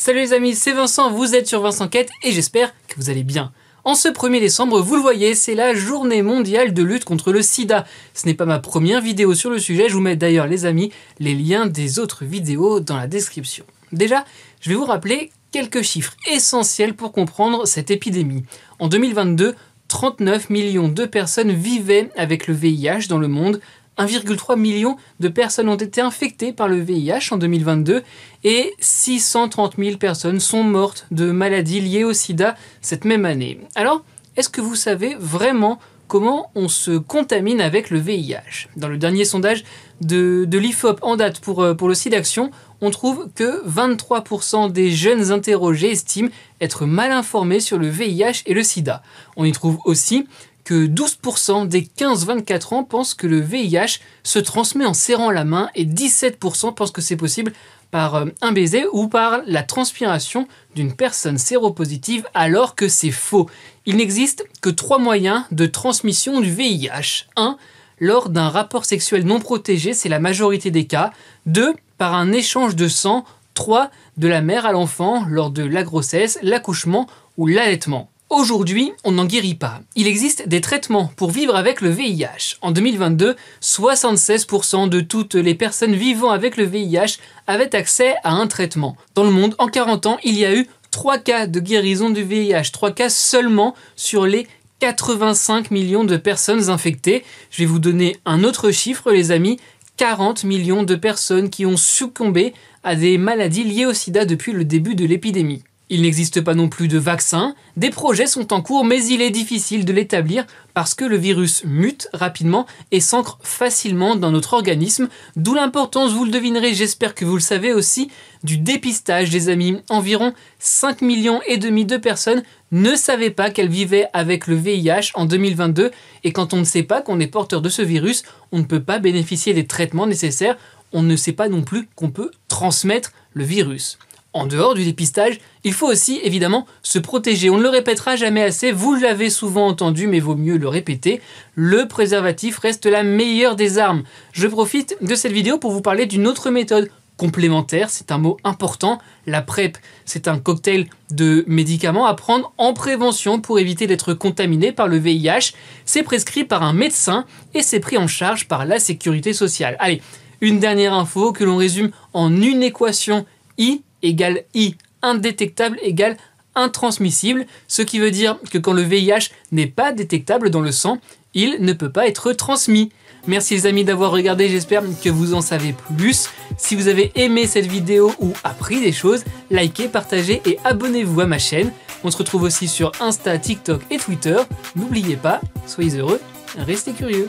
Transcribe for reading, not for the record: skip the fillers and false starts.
Salut les amis, c'est Vincent, vous êtes sur Vincent-Quête et j'espère que vous allez bien. En ce 1er décembre, vous le voyez, c'est la journée mondiale de lutte contre le sida. Ce n'est pas ma première vidéo sur le sujet, je vous mets d'ailleurs les amis les liens des autres vidéos dans la description. Déjà, je vais vous rappeler quelques chiffres essentiels pour comprendre cette épidémie. En 2022, 39 millions de personnes vivaient avec le VIH dans le monde. 1,3 million de personnes ont été infectées par le VIH en 2022 et 630 000 personnes sont mortes de maladies liées au sida cette même année. Alors, est-ce que vous savez vraiment comment on se contamine avec le VIH? Dans le dernier sondage de l'IFOP en date pour le SIDAction, on trouve que 23% des jeunes interrogés estiment être mal informés sur le VIH et le sida. On y trouve aussi que 12% des 15-24 ans pensent que le VIH se transmet en serrant la main et 17% pensent que c'est possible par un baiser ou par la transpiration d'une personne séropositive, alors que c'est faux. Il n'existe que 3 moyens de transmission du VIH. 1. Lors d'un rapport sexuel non protégé, c'est la majorité des cas. 2. Par un échange de sang. 3. De la mère à l'enfant lors de la grossesse, l'accouchement ou l'allaitement. Aujourd'hui, on n'en guérit pas. Il existe des traitements pour vivre avec le VIH. En 2022, 76% de toutes les personnes vivant avec le VIH avaient accès à un traitement. Dans le monde, en 40 ans, il y a eu 3 cas de guérison du VIH. 3 cas seulement sur les 85 millions de personnes infectées. Je vais vous donner un autre chiffre, les amis. 40 millions de personnes qui ont succombé à des maladies liées au sida depuis le début de l'épidémie. Il n'existe pas non plus de vaccin, des projets sont en cours mais il est difficile de l'établir parce que le virus mute rapidement et s'ancre facilement dans notre organisme, d'où l'importance, vous le devinerez, j'espère que vous le savez aussi, du dépistage des amis. Environ 5,5 millions de personnes ne savaient pas qu'elles vivaient avec le VIH en 2022 et quand on ne sait pas qu'on est porteur de ce virus, on ne peut pas bénéficier des traitements nécessaires, on ne sait pas non plus qu'on peut transmettre le virus. En dehors du dépistage, il faut aussi évidemment se protéger. On ne le répétera jamais assez, vous l'avez souvent entendu mais vaut mieux le répéter. Le préservatif reste la meilleure des armes. Je profite de cette vidéo pour vous parler d'une autre méthode complémentaire, c'est un mot important. La PrEP, c'est un cocktail de médicaments à prendre en prévention pour éviter d'être contaminé par le VIH. C'est prescrit par un médecin et c'est pris en charge par la sécurité sociale. Allez, une dernière info que l'on résume en une équation I égale I, indétectable égale intransmissible, ce qui veut dire que quand le VIH n'est pas détectable dans le sang, il ne peut pas être transmis. Merci les amis d'avoir regardé, j'espère que vous en savez plus. Si vous avez aimé cette vidéo ou appris des choses, likez, partagez et abonnez-vous à ma chaîne. On se retrouve aussi sur Insta, TikTok et Twitter. N'oubliez pas, soyez heureux, restez curieux.